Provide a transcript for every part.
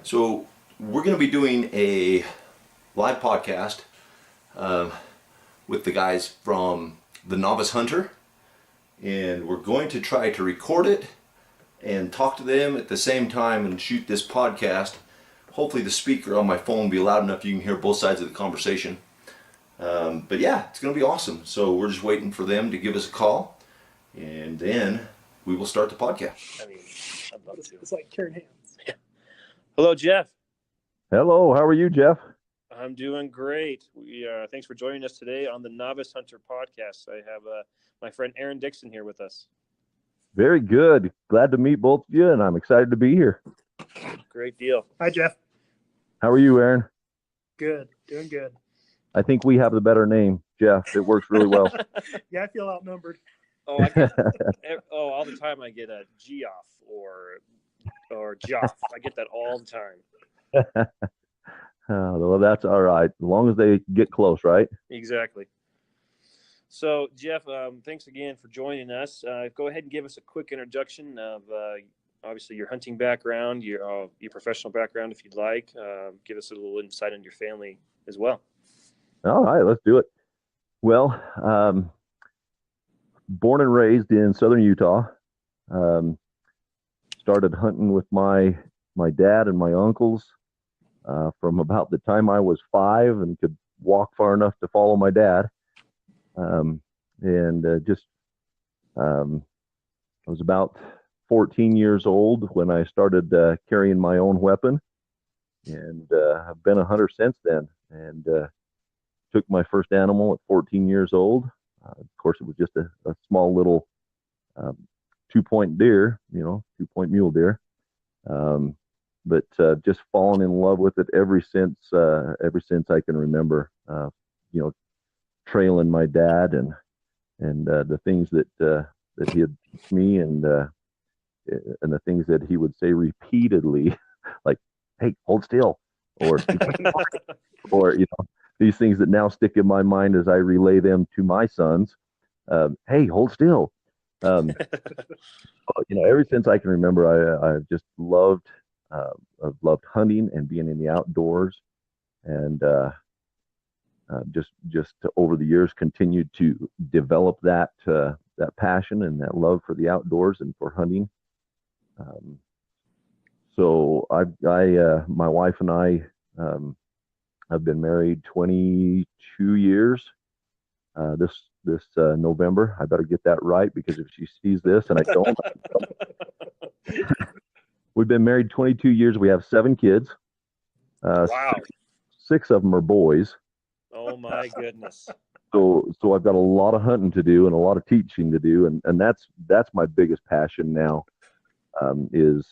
So we're going to be doing a live podcast with the guys from the Novice Hunter, and we're going to try to record it and talk to them at the same time and shoot this podcast. Hopefully the speaker on my phone will be loud enough you can hear both sides of the conversation. But yeah, it's going to be awesome. So we're just waiting for them to give us a call, and then we will start the podcast. I mean, I'd love to. It's like carrying hands. Yeah. Hello, Geoff. Hello, how are you, Geoff? I'm doing great. Thanks for joining us today on the Novice Hunter podcast. I have my friend Aaron Dixon here with us. Very good. Glad to meet both of you, and I'm excited to be here. Great deal. Hi, Geoff. How are you, Aaron? Good. Doing good. I think we have the better name, Geoff. It works really well. Yeah, I feel outnumbered. All the time I get a Geoff or Geoff. I get that all the time. Well, that's all right. As long as they get close, right? Exactly. So, Geoff, thanks again for joining us. Go ahead and give us a quick introduction of obviously your hunting background, your professional background, if you'd like. Give us a little insight into your family as well. All right, let's do it. Well, born and raised in southern Utah. Started hunting with my dad and my uncles from about the time I was 5 and could walk far enough to follow my dad. I was about 14 years old when I started carrying my own weapon, and I've been a hunter since then, and took my first animal at 14 years old. Of course, it was just a small little 2-point deer, 2-point mule deer. But just fallen in love with it ever since I can remember. Trailing my dad and the things that he had taught me and the things that he would say repeatedly, like, "Hey, hold still," or these things that now stick in my mind as I relay them to my sons. Hey, hold still. Ever since I can remember, I've just I've loved hunting and being in the outdoors, and just over the years continued to develop that passion and that love for the outdoors and for hunting. So my wife and I have been married 22 years. This November, I better get that right, because if she sees this and I don't, we've been married 22 years. We have 7 kids. Wow. Six of them are boys. Oh my goodness. So I've got a lot of hunting to do and a lot of teaching to do, and that's my biggest passion now, is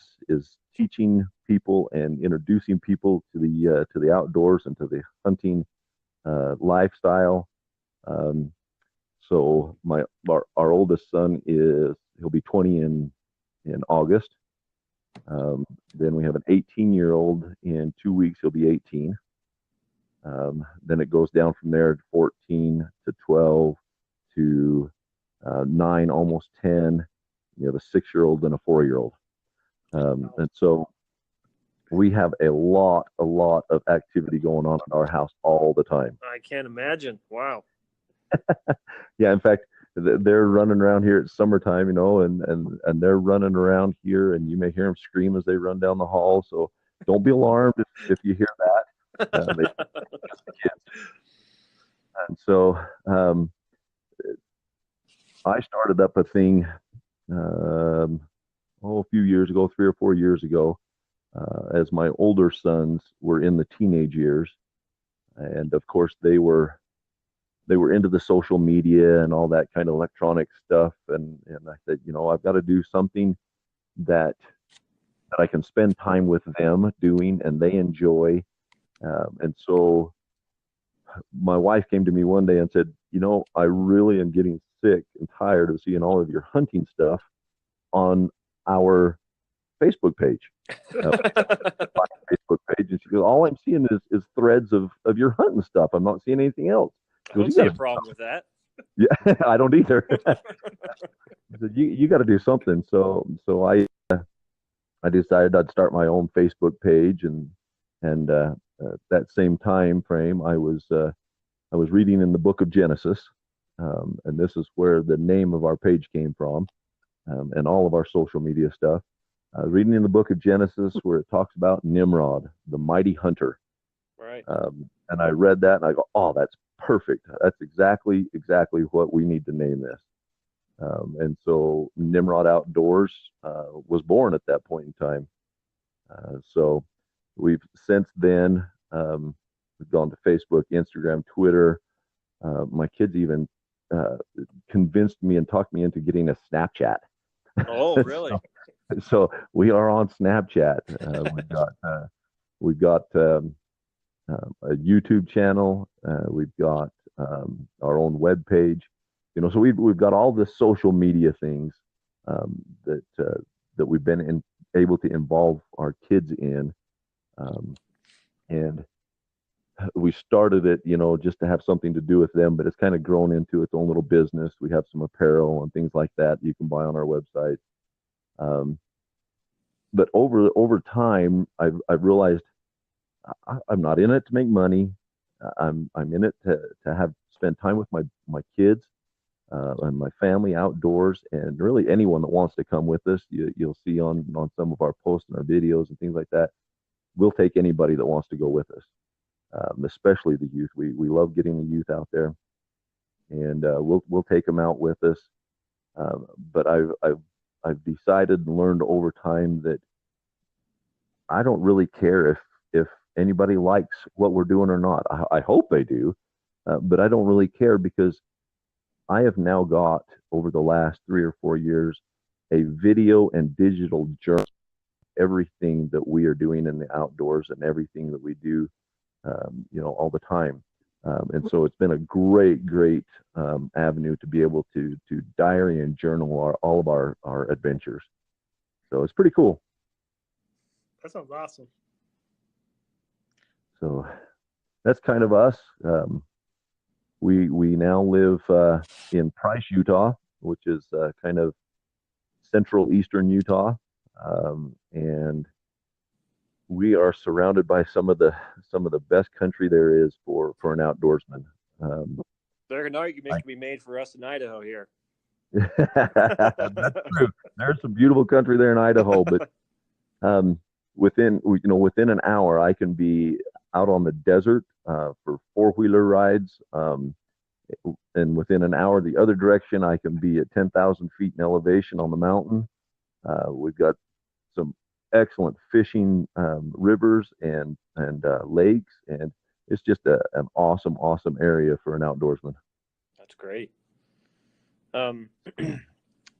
teaching people and introducing people to the outdoors and to the hunting lifestyle. So our oldest son he'll be 20 in August. Then we have an 18-year-old. In 2 weeks he'll be 18. Then it goes down from there to 14 to 12 to 9, almost 10. You have a 6-year-old and a 4-year-old. And so we have a lot of activity going on in our house all the time. I can't imagine. Wow. Yeah, in fact, they're running around here at summertime, and they're running around here, and you may hear them scream as they run down the hall. So don't be alarmed if you hear that. They kids. And so I started up a thing a few years ago, 3 or 4 years ago, as my older sons were in the teenage years, and of course they were into the social media and all that kind of electronic stuff, and I said, I've got to do something that I can spend time with them doing and they enjoy. And so my wife came to me one day and said, I really am getting sick and tired of seeing all of your hunting stuff on our Facebook page. Facebook page. And she goes, all I'm seeing is threads of your hunting stuff. I'm not seeing anything else. I don't see a problem with that. Yeah, I don't either. I said, you got to do something. So I I decided I'd start my own Facebook page, and that same time frame, I was reading in the book of Genesis, and this is where the name of our page came from, and all of our social media stuff. Reading in the book of Genesis where it talks about Nimrod, the mighty hunter. Right. And I read that and I go, oh, that's perfect. That's exactly what we need to name this. And so Nimrod Outdoors was born at that point in time. So we've since then we've gone to Facebook, Instagram, Twitter. My kids even convinced me and talked me into getting a Snapchat. Oh, really? So we are on Snapchat. We've got a YouTube channel. We've got our own web page. So we've got all the social media things that we've been able to involve our kids in, and we started it, just to have something to do with them, but it's kind of grown into its own little business. We have some apparel and things like that you can buy on our website. But over time, I've realized I'm not in it to make money. I'm in it to spend time with my kids and my family outdoors, and really anyone that wants to come with us. You'll see on some of our posts and our videos and things like that. We'll take anybody that wants to go with us, especially the youth. We love getting the youth out there, and we'll take them out with us. But I've decided and learned over time that I don't really care if anybody likes what we're doing or not. I hope they do, but I don't really care, because I have now got, over the last 3 or 4 years, a video and digital journal, everything that we are doing in the outdoors and everything that we do, all the time. And so it's been a great avenue to be able to diary and journal all of our adventures. So it's pretty cool. That sounds awesome. So that's kind of us. We now live in Price, Utah, which is kind of central eastern Utah, and we are surrounded by some of the best country there is for an outdoorsman. There's an argument can be made for us in Idaho here. That's true. There's some beautiful country there in Idaho, but within an hour, I can be out on the desert for 4-wheeler rides, and within an hour the other direction, I can be at 10,000 feet in elevation on the mountain. We've got some excellent fishing rivers and lakes, and it's just an awesome area for an outdoorsman. That's great.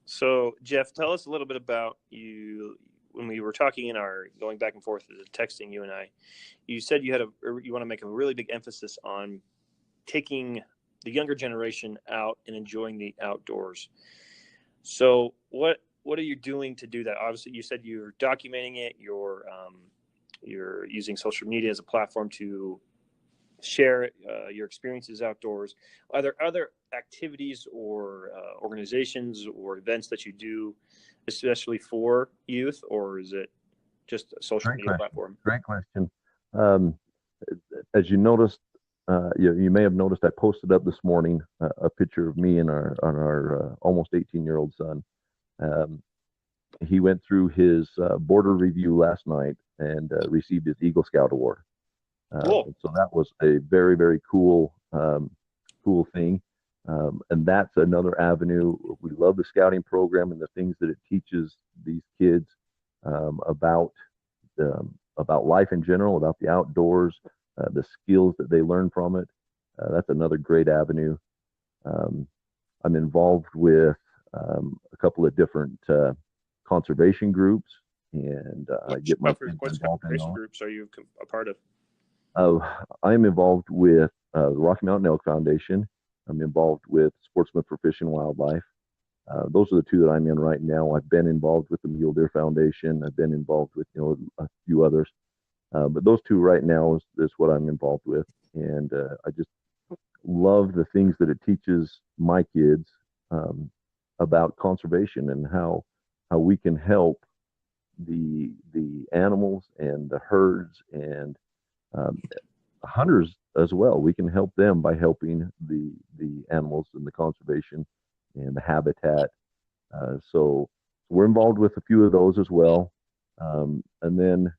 So Geoff, tell us a little bit about you. When we were talking going back and forth, texting you and I, you said you want to make a really big emphasis on taking the younger generation out and enjoying the outdoors. So what are you doing to do that? Obviously, you said you're documenting it. You're using social media as a platform to share your experiences outdoors. Are there other activities or organizations or events that you do, especially for youth, or is it just a social media platform? Great question. As you noticed, you may have noticed, I posted up this morning a picture of me and our almost 18-year-old son. He went through his border review last night and received his Eagle Scout Award. Cool. So that was a very, very cool thing. And that's another avenue. We love the scouting program and the things that it teaches these kids about life in general, about the outdoors, the skills that they learn from it. That's another great avenue. I'm involved with a couple of different conservation groups, and I get my kids what involved in conservation those. groups are you a part of? I'm involved with the Rocky Mountain Elk Foundation. I'm involved with Sportsmen for Fish and Wildlife. Those are the two that I'm in right now. I've been involved with the Mule Deer Foundation. I've been involved with a few others, but those two right now is what I'm involved with, and I just love the things that it teaches my kids about conservation and how we can help the animals and the herds and um, hunters as well. We can help them by helping the animals and the conservation and the habitat. So we're involved with a few of those as well. And then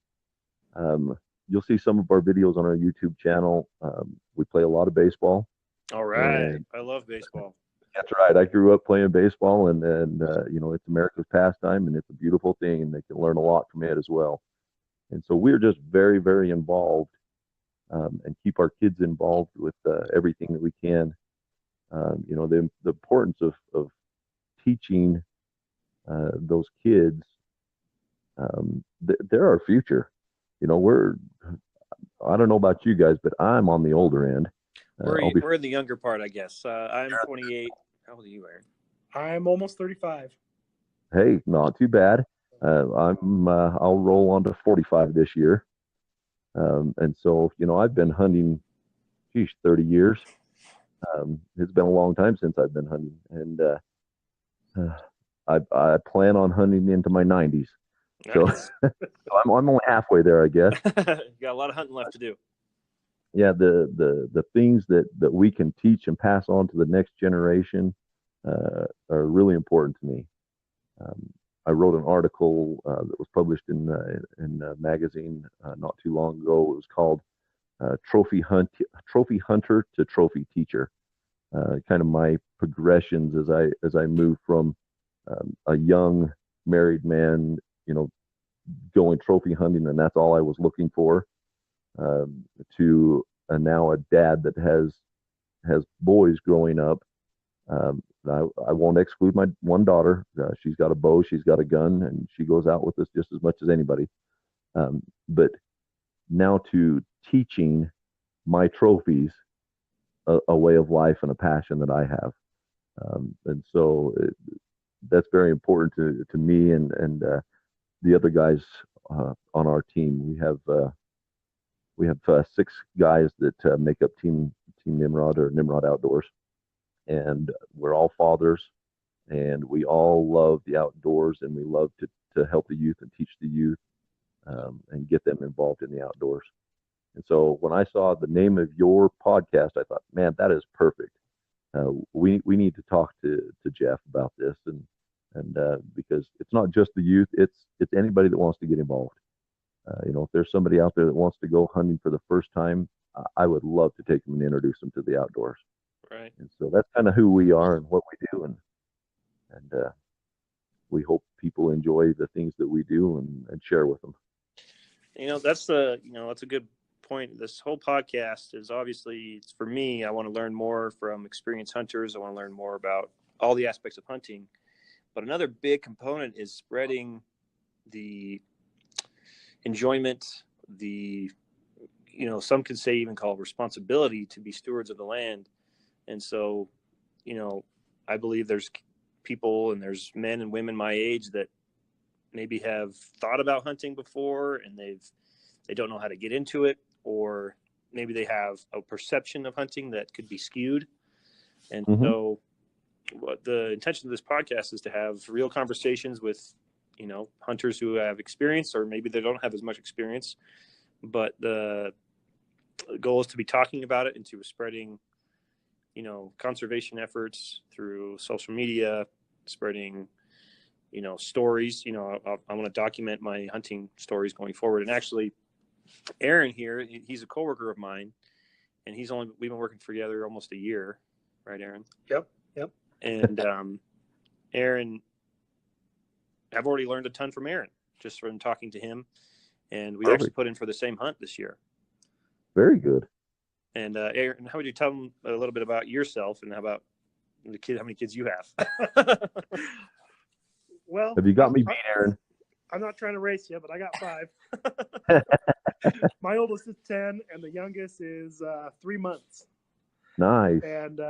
you'll see some of our videos on our YouTube channel. We play a lot of baseball. All right. And I love baseball. that's right. I grew up playing baseball, and it's America's pastime, and it's a beautiful thing, and they can learn a lot from it as well. And so we're just very, very involved, and keep our kids involved with everything that we can. The importance of teaching those kids. They're our future. I don't know about you guys, but I'm on the older end. We're in the younger part, I guess. I'm 28. How old are you, Aaron? I'm almost 35. Hey, not too bad. I'll roll on to 45 this year. And so, I've been hunting, 30 years. It's been a long time since I've been hunting, and I plan on hunting into my 90s. Nice. So I'm only halfway there, I guess. You got a lot of hunting left to do. Yeah, the things that we can teach and pass on to the next generation are really important to me. I wrote an article that was published in a magazine not too long ago. It was called Trophy Hunter to Trophy Teacher. Kind of my progressions as I move from a young married man, going trophy hunting, and that's all I was looking for, to now a dad that has boys growing up. I won't exclude my one daughter. She's got a bow, she's got a gun, and she goes out with us just as much as anybody. But now to teaching my trophies a way of life and a passion that I have. And so that's very important to me and the other guys on our team. We have 6 guys that make up Team Nimrod or Nimrod Outdoors, and we're all fathers, and we all love the outdoors, and we love to help the youth and teach the youth, and get them involved in the outdoors. And so when I saw the name of your podcast, I thought, man, that is perfect. We need to talk to Geoff about this, and because it's not just the youth, it's anybody that wants to get involved. If there's somebody out there that wants to go hunting for the first time, I would love to take them and introduce them to the outdoors. Right. And so that's kind of who we are and what we do, and we hope people enjoy the things that we do and share with them. That's a good point. This whole podcast is obviously, it's for me. I want to learn more from experienced hunters. I want to learn more about all the aspects of hunting. But another big component is spreading the enjoyment, some could say even call responsibility to be stewards of the land. And so, I believe there's people and there's men and women my age that maybe have thought about hunting before and they don't know how to get into it, or maybe they have a perception of hunting that could be skewed. And so what the intention of this podcast is to have real conversations with, hunters who have experience, or maybe they don't have as much experience, but the goal is to be talking about it and to spreading, conservation efforts through social media, spreading, stories. I want to document my hunting stories going forward. And actually, Aaron here, he's a coworker of mine, and we've been working together almost a year, right, Aaron? Yep. And Aaron, I've already learned a ton from Aaron just from talking to him, and we actually put in for the same hunt this year. Very good. And Aaron, how would you tell them a little bit about yourself and how many kids you have? Well, Have you got me beat, Aaron? I'm not trying to race you, but I got 5. My oldest is 10, and the youngest is 3 months. Nice. And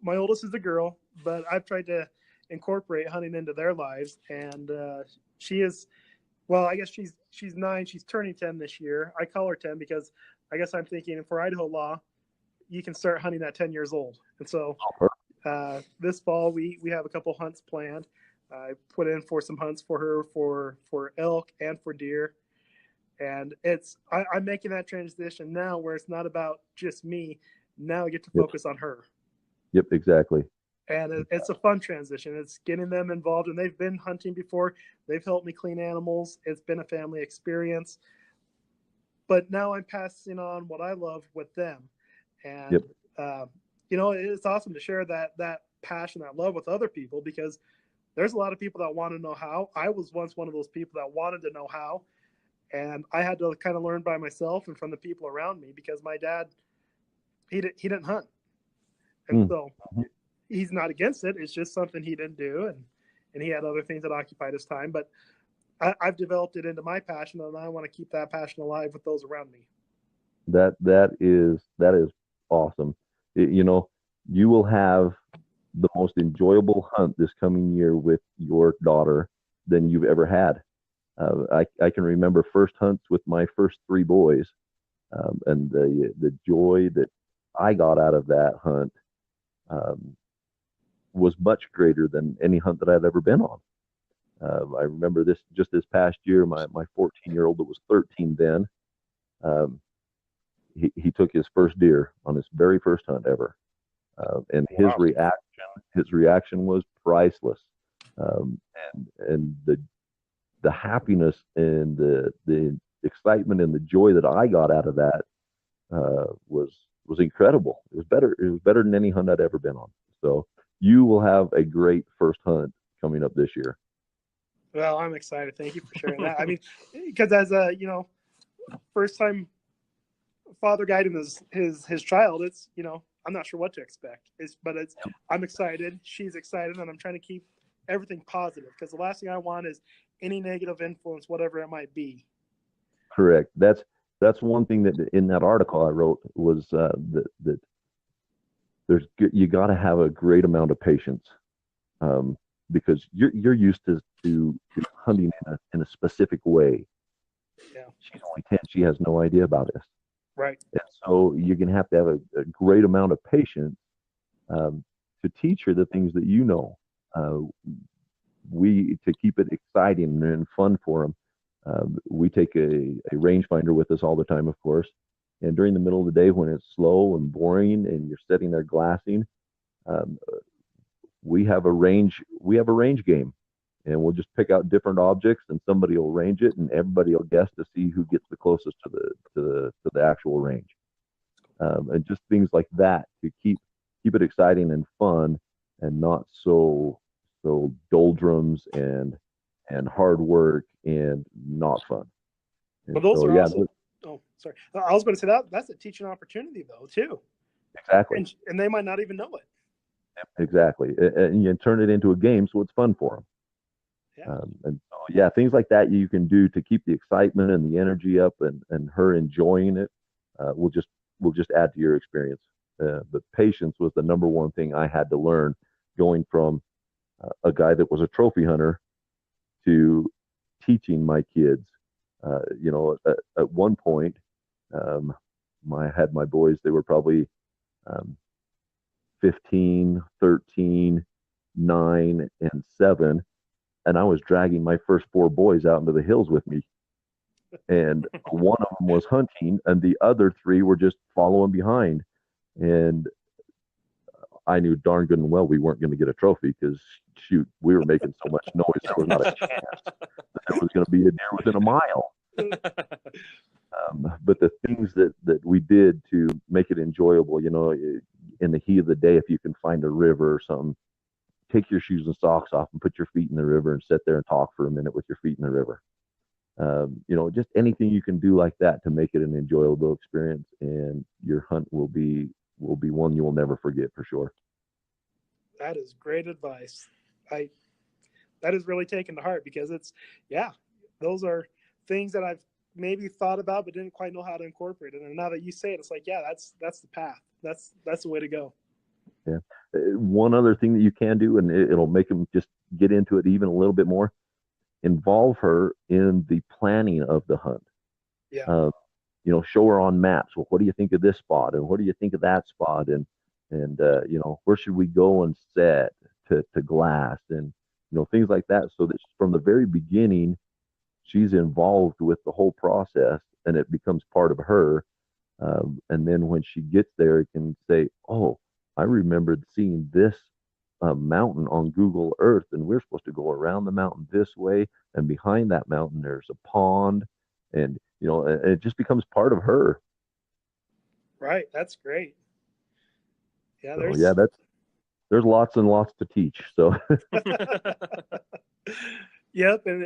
my oldest is a girl, but I've tried to incorporate hunting into their lives. And she is, well, I guess she's 9. She's turning 10 this year. I call her 10 because I guess I'm thinking for Idaho law, you can start hunting at 10 years old. And so this fall we have a couple hunts planned. I put in for some hunts for her for elk and for deer. And I'm making that transition now where it's not about just me. Now I get to focus on her. Yep, exactly. And it's a fun transition. It's getting them involved, and they've been hunting before. They've helped me clean animals. It's been a family experience. But now I'm passing on what I love with them. And, it's awesome to share that passion, that love with other people, because there's a lot of people that want to know how. I was once one of those people that wanted to know how. And I had to kind of learn by myself and from the people around me, because my dad, he didn't hunt. And so he's not against it. It's just something he didn't do. And he had other things that occupied his time. But I've developed it into my passion, and I want to keep that passion alive with those around me. That is awesome. You will have the most enjoyable hunt this coming year with your daughter than you've ever had. I can remember first hunts with my first 3 boys, and the joy that I got out of that hunt was much greater than any hunt that I'd ever been on. I remember this past year, my 14-year-old that was 13 then, he took his first deer on his very first hunt ever, and his reaction was priceless, and the happiness and the excitement and the joy that I got out of that was incredible. It was better than any hunt I'd ever been on. So you will have a great first hunt coming up this year. Well, I'm excited. Thank you for sharing that. I mean, because as a first time father guiding his child, it's I'm not sure what to expect. I'm excited. She's excited, and I'm trying to keep everything positive, because the last thing I want is any negative influence, whatever it might be. Correct. That's one thing that in that article I wrote was that you got to have a great amount of patience, because you're used to hunting in a specific way. Yeah. She's only 10. She has no idea about this. Right. And so you're going to have a great amount of patience to teach her the things that you know. To keep it exciting and fun for them, we take a rangefinder with us all the time, of course. And during the middle of the day, when it's slow and boring and you're sitting there glassing, we have a range game, and we'll just pick out different objects, and somebody will range it, and everybody will guess to see who gets the closest to the actual range, and just things like that to keep it exciting and fun, and not so doldrums and hard work and not fun. And but those so, are yeah, also. Oh, sorry. I was going to say that's a teaching opportunity though too. Exactly. And they might not even know it. Exactly. And you turn it into a game, so it's fun for them. Yeah. And so, yeah, things like that you can do to keep the excitement and the energy up, and her enjoying it will just add to your experience. But patience was the number one thing I had to learn, going from a guy that was a trophy hunter to teaching my kids. At one point, I had my boys, they were probably 15, 13, 9, and 7. And I was dragging my first 4 boys out into the hills with me. And one of them was hunting, and the other 3 were just following behind. And I knew darn good and well we weren't going to get a trophy, because, shoot, we were making so much noise, there was not a chance that there was going to be a deer within a mile. But the things that we did to make it enjoyable, in the heat of the day, if you can find a river or something, take your shoes and socks off and put your feet in the river and sit there and talk for a minute with your feet in the river. Just anything you can do like that to make it an enjoyable experience, and your hunt will be one you will never forget for sure. That is great advice. That is really taken to heart, because those are things that I've maybe thought about but didn't quite know how to incorporate it. And now that you say it, it's like, yeah, that's the path. That's the way to go. Yeah. One other thing that you can do, and it'll make them just get into it even a little bit more, involve her in the planning of the hunt. Yeah. Show her on maps. Well, what do you think of this spot? And what do you think of that spot? And where should we go and set to glass? And, things like that. So that from the very beginning, she's involved with the whole process, and it becomes part of her. And then when she gets there, it can say, "Oh, I remembered seeing this mountain on Google Earth, and we're supposed to go around the mountain this way, and behind that mountain there's a pond," and it just becomes part of her. Right. That's great. Yeah. So yeah, there's lots and lots to teach. So Yep. And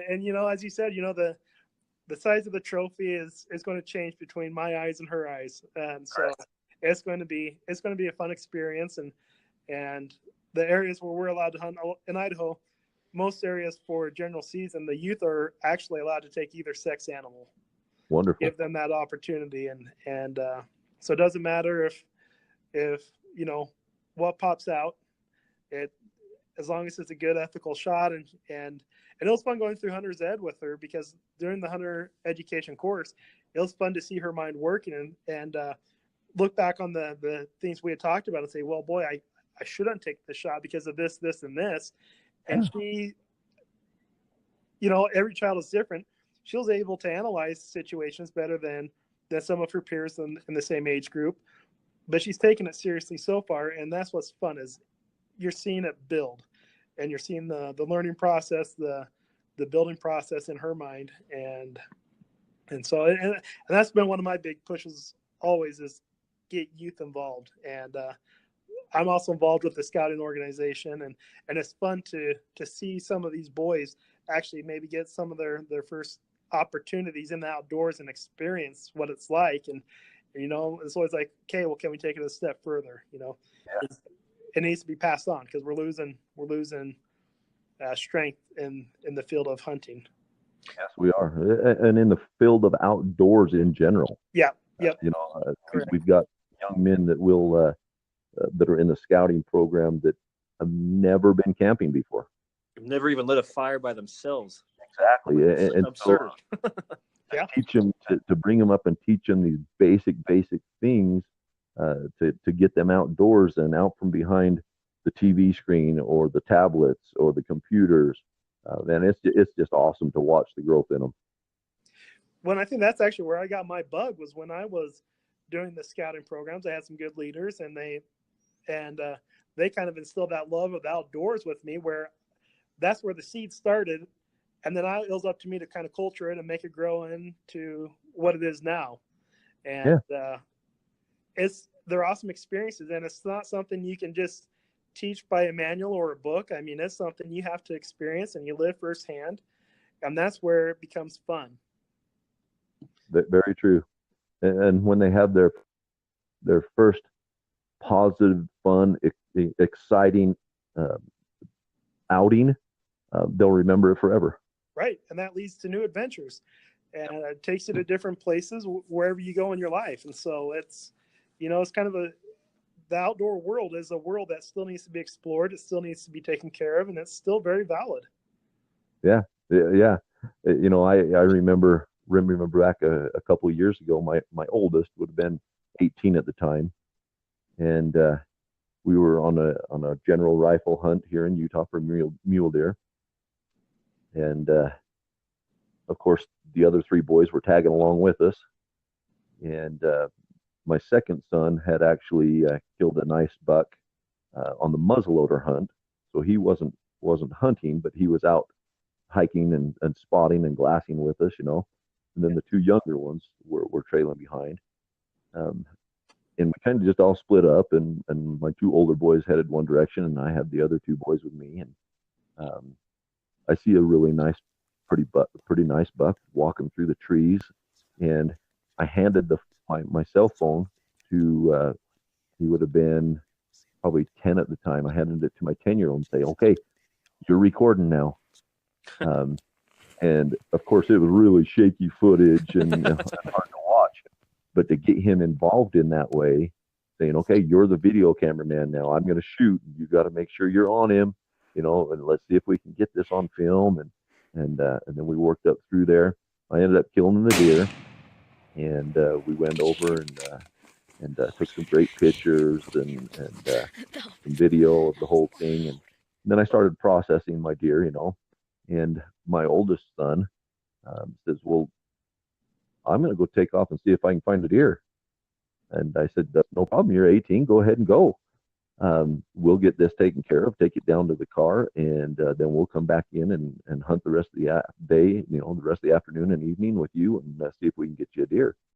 as you said, the size of the trophy is going to change between my eyes and her eyes, and so it's going to be a fun experience. And the areas where we're allowed to hunt in Idaho, most areas for general season, the youth are actually allowed to take either sex animal. wonderful. Give them that opportunity, and so it doesn't matter if what pops out. It, as long as it's a good ethical shot, and it was fun going through Hunter's Ed with her, because during the hunter education course, it was fun to see her mind working and look back on the things we had talked about and say, well, boy, I shouldn't take the shot because of this, and this. And she, every child is different. She was able to analyze situations better than some of her peers in the same age group, but she's taken it seriously so far. And that's what's fun, is you're seeing it build, and you're seeing the learning process, the building process in her mind. And so, and that's been one of my big pushes always, is get youth involved. And I'm also involved with the scouting organization, and it's fun to see some of these boys actually maybe get some of their first opportunities in the outdoors and experience what it's like. And it's always like, okay, well, can we take it a step further? It needs to be passed on, because we're losing strength in the field of hunting. Yes, we are, and in the field of outdoors in general. Yeah. Yep. We've got young men that will that are in the scouting program that have never been camping before. Never even lit a fire by themselves. Exactly, and absurd. So, teach them to bring them up and teach them these basic things to get them outdoors and out from behind the TV screen or the tablets or the computers. Man, it's just awesome to watch the growth in them. Well, I think that's actually where I got my bug, was when I was doing the scouting programs. I had some good leaders, and they kind of instilled that love of the outdoors with me, where that's where the seed started. And then it was up to me to kind of culture it and make it grow into what it is now. And they're awesome experiences, and it's not something you can just teach by a manual or a book. I mean, it's something you have to experience and you live firsthand, and that's where it becomes fun. Very true. And when they have their first positive, fun, exciting outing, they'll remember it forever. Right, and that leads to new adventures, and it takes you to different places wherever you go in your life. And so it's kind of the outdoor world is a world that still needs to be explored. It still needs to be taken care of, and it's still very valid. Yeah. I remember back a couple of years ago, my oldest would have been 18 at the time, and we were on a general rifle hunt here in Utah for mule deer. And of course, the other three boys were tagging along with us. And my second son had actually killed a nice buck on the muzzleloader hunt. So he wasn't hunting, but he was out hiking and spotting and glassing with us, And then the two younger ones were trailing behind. And we kind of just all split up, and my two older boys headed one direction, and I had the other two boys with me. And I see a really nice, pretty nice buck walking through the trees, and I handed my cell phone to he would have been probably 10 at the time. I handed it to my 10-year-old and say, "Okay, you're recording now." And of course, it was really shaky footage and hard to watch. But to get him involved in that way, saying, "Okay, you're the video cameraman now. I'm going to shoot. You got to make sure you're on him, and let's see if we can get this on film." And then we worked up through there. I ended up killing the deer, and we went over and took some great pictures and some video of the whole thing. And then I started processing my deer, and my oldest son says, well, I'm going to go take off and see if I can find a deer. And I said, that's no problem. You're 18. Go ahead and go. We'll get this taken care of, take it down to the car, and then we'll come back in and hunt the rest of the day, the rest of the afternoon and evening with you, and see if we can get you a deer.